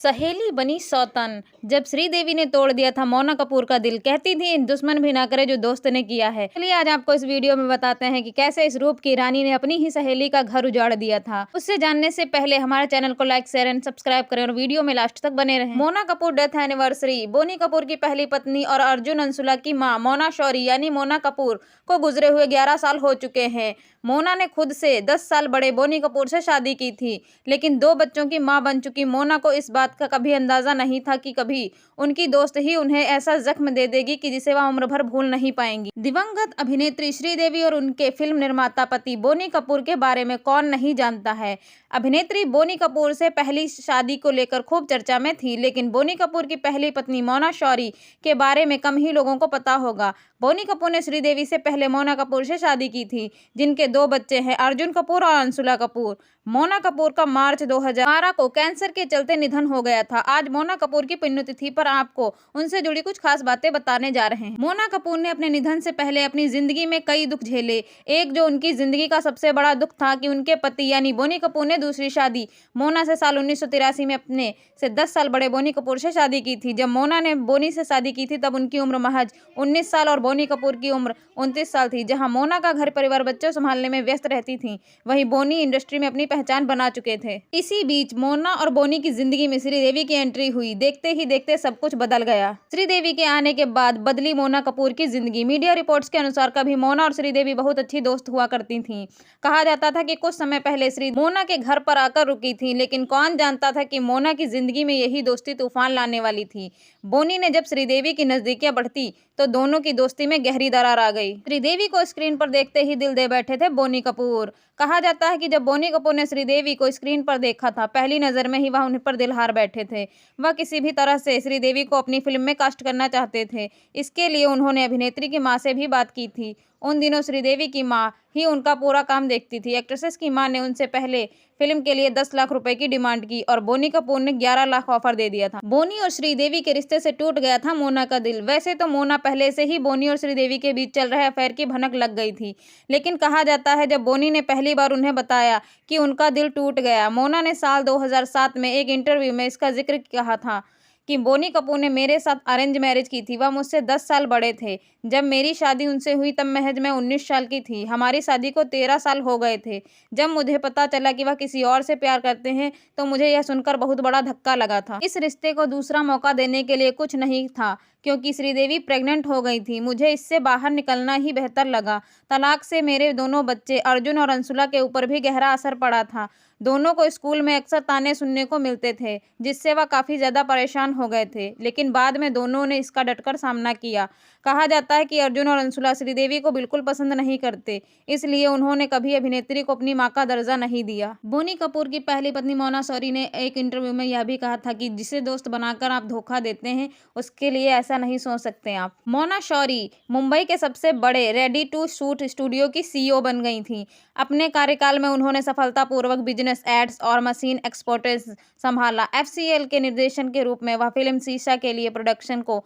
सहेली बनी सौतन। जब श्रीदेवी ने तोड़ दिया था मोना कपूर का दिल, कहती थी दुश्मन भी ना करे जो दोस्त ने किया है। चलिए आज आपको इस वीडियो में बताते हैं कि कैसे इस रूप की रानी ने अपनी ही सहेली का घर उजाड़ दिया था। उससे जानने से पहले हमारे चैनल को लाइक, शेयर एंड सब्सक्राइब करें और वीडियो में लास्ट तक बने रहें। Mona Kapoor death anniversary. बोनी कपूर की पहली पत्नी और अर्जुन अंशुला की मां मोना शौरी यानी मोना कपूर को गुजरे हुए 11 साल हो चुके हैं। मोना ने खुद से 10 साल बड़े बोनी कपूर से शादी की थी, लेकिन 2 बच्चों की मां बन चुकी मोना को इस बात का कभी अंदाजा नहीं था कि कभी उनकी दोस्त ही उन्हें ऐसा जख्म दे देगी कि जिसे वह उम्र भर भूल नहीं पाएंगी। दिवंगत अभिनेत्री श्रीदेवी और उनके फिल्म निर्माता पति बोनी कपूर के बारे में कौन नहीं जानता है। अभिनेत्री बोनी कपूर से पहली शादी को लेकर खूब चर्चा में थी, लेकिन बोनी कपूर की पहली पत्नी मोना शौरी के बारे में कम ही लोगों को पता होगा। बोनी कपूर ने श्रीदेवी से पहले मोना कपूर से शादी की थी, जिनके 2 बच्चे हैं, अर्जुन कपूर और अंशुला कपूर। मोना कपूर का मार्च 2012 को कैंसर के चलते निधन हो गया था। आज मोना कपूर की पुण्यतिथि पर आपको उनसे जुड़ी कुछ खास बातें बताने जा रहे हैं। मोना कपूर ने अपने निधन से पहले अपनी जिंदगी में कई दुख झेले। एक जो उनकी जिंदगी का सबसे बड़ा दुख था कि उनके पति यानी बोनी कपूर ने दूसरी शादी मोना से साल 1983 में अपने से 10 साल बड़े बोनी कपूर से शादी की थी। जब मोना ने बोनी से शादी की थी तब उनकी उम्र महज 19 साल और बोनी कपूर की उम्र 29 साल थी। जहां मोना का घर परिवार बच्चों संभालने में व्यस्त रहती थी, वहीं बोनी इंडस्ट्री में अपनी पहचान बना चुके थे। इसी बीच मोना और बोनी की जिंदगी में श्रीदेवी की एंट्री हुई। देखते ही देखते सब कुछ बदल गया। श्रीदेवी के आने के बाद बदली मोना कपूर की जिंदगी। मीडिया रिपोर्ट्स के अनुसार कभी मोना और श्रीदेवी बहुत अच्छी दोस्त हुआ करती थीं। कहा जाता था कि कुछ समय पहले श्री मोना के घर पर आकर रुकी थी, लेकिन कौन जानता था कि मोना की जिंदगी में यही दोस्ती तूफान लाने वाली थी। बोनी ने जब श्रीदेवी की नजदीकियां बढ़ती तो दोनों की दोस्ती में गहरी दरार आ गई। श्रीदेवी को स्क्रीन पर देखते ही दिल दे बैठे थे बोनी कपूर। कहा जाता है कि जब बोनी कपूर ने श्रीदेवी को स्क्रीन पर देखा था, पहली नजर में ही वह उन पर दिल हार बैठे थे। वह किसी भी तरह से श्रीदेवी को अपनी फिल्म में कास्ट करना चाहते थे। इसके लिए उन्होंने अभिनेत्री की मां से भी बात की थी। उन दिनों श्रीदेवी की मां ही उनका पूरा काम देखती थी। एक्ट्रेसेस की मां ने उनसे पहले फिल्म के लिए 10 लाख रुपए की डिमांड की और बोनी कपूर ने 11 लाख ऑफर दे दिया था। बोनी और श्रीदेवी के रिश्ते से टूट गया था मोना का दिल। वैसे तो मोना पहले से ही बोनी और श्रीदेवी के बीच चल रहे अफेयर की भनक लग गई थी, लेकिन कहा जाता है जब बोनी ने पहली बार उन्हें बताया कि उनका दिल टूट गया। मोना ने साल 2007 में एक इंटरव्यू में इसका जिक्र कहा था कि बोनी कपूर ने मेरे साथ अरेंज मैरिज की थी। वह मुझसे 10 साल बड़े थे। जब मेरी शादी उनसे हुई तब महज मैं 19 साल की थी। हमारी शादी को 13 साल हो गए थे। जब मुझे पता चला कि वह किसी और से प्यार करते हैं तो मुझे यह सुनकर बहुत बड़ा धक्का लगा था। इस रिश्ते को दूसरा मौका देने के लिए कुछ नहीं था, क्योंकि श्रीदेवी प्रेग्नेंट हो गई थी। मुझे इससे बाहर निकलना ही बेहतर लगा। तलाक से मेरे दोनों बच्चे अर्जुन और अंशुला के ऊपर भी गहरा असर पड़ा था। दोनों को स्कूल में अक्सर ताने सुनने को मिलते थे, जिससे वह काफ़ी ज़्यादा परेशान हो गए थे, लेकिन बाद में दोनों ने इसका डटकर सामना किया। कहा जाता है कि अर्जुन और अंशुला श्रीदेवी को बिल्कुल पसंद नहीं करते, इसलिए उन्होंने कभी अभिनेत्री को अपनी मां का दर्जा नहीं दिया। बोनी कपूर की पहली पत्नी मोना शौरी ने एक इंटरव्यू में यह भी कहा था कि जिसे दोस्त बनाकर आप धोखा देते हैं, उसके लिए ऐसा नहीं सोच सकते आप। मोना शौरी मुंबई के सबसे बड़े रेडी टू शूट स्टूडियो की सीईओ बन गई थी। अपने कार्यकाल में उन्होंने सफलतापूर्वक बिजनेस, एड्स और मशीन एक्सपोर्ट्स संभाला। एफसीएल के निर्देशन के रूप में वह फिल्म शीशा के लिए प्रोडक्शन को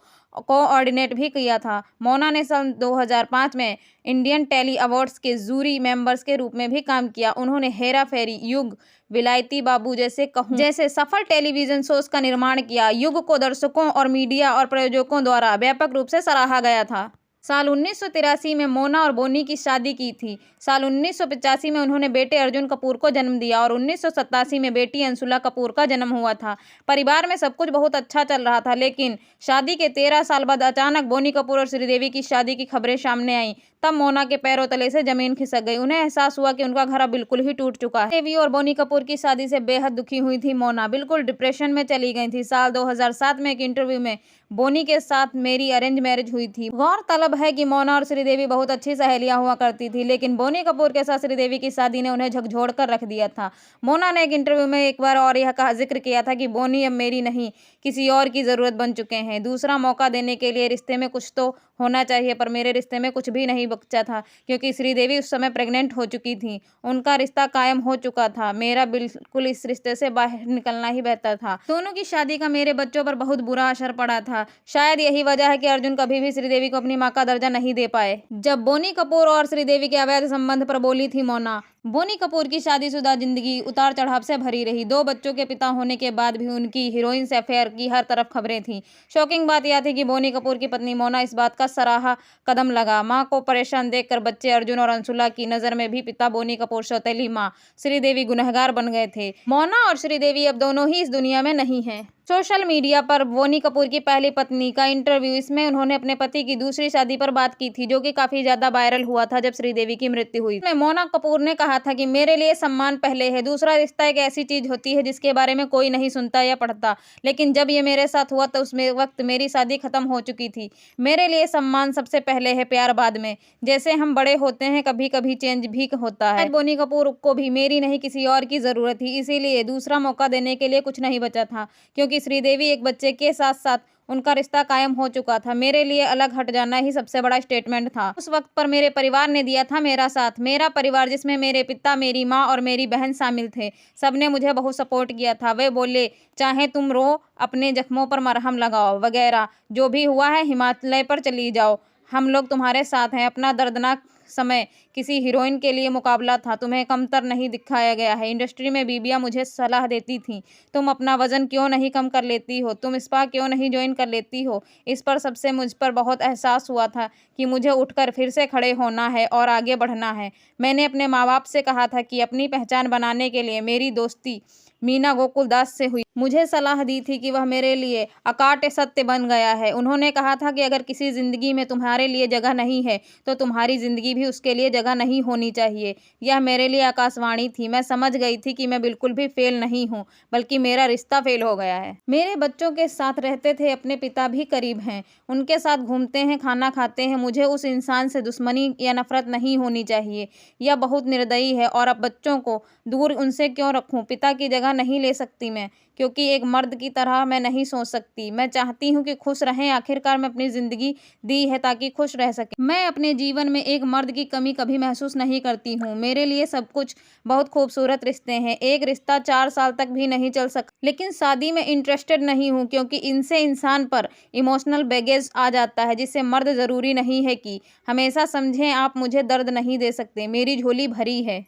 कोऑर्डिनेट भी किया था। मोना ने सन 2005 में इंडियन टेली अवार्ड्स के जूरी मेंबर्स के रूप में भी काम किया। उन्होंने हेरा फेरी, युग, विलायती बाबू जैसे सफल टेलीविजन शोज का निर्माण किया। युग को दर्शकों और मीडिया और प्रायोजकों द्वारा व्यापक रूप से सराहा गया था। साल 1983 में मोना और बोनी की शादी की थी। साल 1985 में उन्होंने बेटे अर्जुन कपूर को जन्म दिया और 1987 में बेटी अंशुला कपूर का जन्म हुआ था। परिवार में सब कुछ बहुत अच्छा चल रहा था, लेकिन शादी के 13 साल बाद अचानक बोनी कपूर और श्रीदेवी की शादी की खबरें सामने आईं। तब मोना के पैरों तले से जमीन खिसक गई। उन्हें एहसास हुआ कि उनका घर अब बिल्कुल ही टूट चुका है। देवी और बोनी कपूर की शादी से बेहद दुखी हुई थी मोना, बिल्कुल डिप्रेशन में चली गई थी। साल 2007 में एक इंटरव्यू में बोनी के साथ मेरी अरेंज मैरिज हुई थी। गौरतलब है कि मोना और श्रीदेवी बहुत अच्छी सहेलियां हुआ करती थी, लेकिन बोनी कपूर के साथ श्रीदेवी की शादी ने उन्हें झकझोर कर रख दिया था। मोना ने एक इंटरव्यू में एक बार और यह जिक्र किया था कि बोनी अब मेरी नहीं, किसी और की जरूरत बन चुके हैं। दूसरा मौका देने के लिए रिश्ते में कुछ तो होना चाहिए, पर मेरे रिश्ते में कुछ भी नहीं बचा था, क्योंकि श्रीदेवी उस समय प्रेग्नेंट हो चुकी थी। उनका रिश्ता कायम हो चुका था। मेरा बिल्कुल इस रिश्ते से बाहर निकलना ही बेहतर था। दोनों की शादी का मेरे बच्चों पर बहुत बुरा असर पड़ा था। शायद यही वजह है कि अर्जुन कभी भी श्रीदेवी को अपनी मां का दर्जा नहीं दे पाए। जब बोनी कपूर और श्रीदेवी के अवैध संबंध पर बोली थी मोना, बोनी कपूर की शादीशुदा जिंदगी उतार चढ़ाव से भरी रही। 2 बच्चों के पिता होने के बाद भी उनकी हीरोइन से अफेयर की हर तरफ खबरें थीं। शॉकिंग बात यह थी कि बोनी कपूर की पत्नी मोना इस बात का सराहा कदम लगा। मां को परेशान देखकर बच्चे अर्जुन और अंशुला की नजर में भी पिता बोनी कपूर सौतेली मां श्रीदेवी गुनहगार बन गए थे। मोना और श्रीदेवी अब दोनों ही इस दुनिया में नहीं हैं। सोशल मीडिया पर बोनी कपूर की पहली पत्नी का इंटरव्यू, इसमें उन्होंने अपने पति की दूसरी शादी पर बात की थी, जो कि काफी ज्यादा वायरल हुआ था जब श्रीदेवी की मृत्यु हुई। इसमें मोना कपूर ने कहा था कि मेरे लिए सम्मान पहले है। दूसरा रिश्ता एक ऐसी चीज होती है जिसके बारे में कोई नहीं सुनता या पढ़ता, लेकिन जब ये मेरे साथ हुआ तो उसमें वक्त मेरी शादी खत्म हो चुकी थी। मेरे लिए सम्मान सबसे पहले है, प्यार बाद में। जैसे हम बड़े होते हैं कभी कभी चेंज भी होता है। बोनी कपूर को भी मेरी नहीं किसी और की जरूरत थी, इसीलिए दूसरा मौका देने के लिए कुछ नहीं बचा था, क्योंकि श्रीदेवी एक बच्चे के साथ साथ उनका रिश्ता कायम हो चुका था। मेरे लिए अलग हट जाना ही सबसे बड़ा स्टेटमेंट था। उस वक्त पर मेरे परिवार ने दिया था मेरा साथ। मेरा परिवार जिसमें मेरे पिता, मेरी माँ और मेरी बहन शामिल थे, सबने मुझे बहुत सपोर्ट किया था। वे बोले चाहे तुम रो, अपने जख्मों पर मरहम लगाओ वगैरह, जो भी हुआ है हिमालय पर चली जाओ, हम लोग तुम्हारे साथ हैं। अपना दर्दनाक समय किसी हीरोइन के लिए मुकाबला था, तुम्हें कमतर नहीं दिखाया गया है। इंडस्ट्री में बीबियां मुझे सलाह देती थीं, तुम अपना वजन क्यों नहीं कम कर लेती हो, तुम स्पा क्यों नहीं ज्वाइन कर लेती हो। इस पर सबसे मुझ पर बहुत एहसास हुआ था कि मुझे उठकर फिर से खड़े होना है और आगे बढ़ना है। मैंने अपने माँ बाप से कहा था कि अपनी पहचान बनाने के लिए मेरी दोस्ती मीना गोकुलदास से हुई। मुझे सलाह दी थी कि वह मेरे लिए अकाट्य सत्य बन गया है। उन्होंने कहा था कि अगर किसी जिंदगी में तुम्हारे लिए जगह नहीं है तो तुम्हारी जिंदगी भी उसके लिए जगह नहीं होनी चाहिए। यह मेरे लिए आकाशवाणी थी। मैं समझ गई थी कि मैं बिल्कुल भी फेल नहीं हूँ, बल्कि मेरा रिश्ता फेल हो गया है। मेरे बच्चों के साथ रहते थे, अपने पिता भी करीब हैं, उनके साथ घूमते हैं, खाना खाते हैं। मुझे उस इंसान से दुश्मनी या नफरत नहीं होनी चाहिए। यह बहुत निर्दयी है। और अब बच्चों को दूर उनसे क्यों रखूं? पिता की जगह नहीं ले सकती मैं, क्योंकि एक मर्द की तरह मैं नहीं सोच सकती। मैं चाहती हूँ कि खुश रहें। आखिरकार मैं अपनी जिंदगी दी है ताकि खुश रह सके। मैं अपने जीवन में एक मर्द की कमी कभी महसूस नहीं करती हूँ। मेरे लिए सब कुछ बहुत खूबसूरत रिश्ते हैं। एक रिश्ता 4 साल तक भी नहीं चल सका, लेकिन शादी में इंटरेस्टेड नहीं हूँ, क्योंकि इनसे इंसान पर इमोशनल बैगेज आ जाता है, जिससे मर्द जरूरी नहीं है कि हमेशा समझें। आप मुझे दर्द नहीं दे सकते, मेरी झोली भरी है।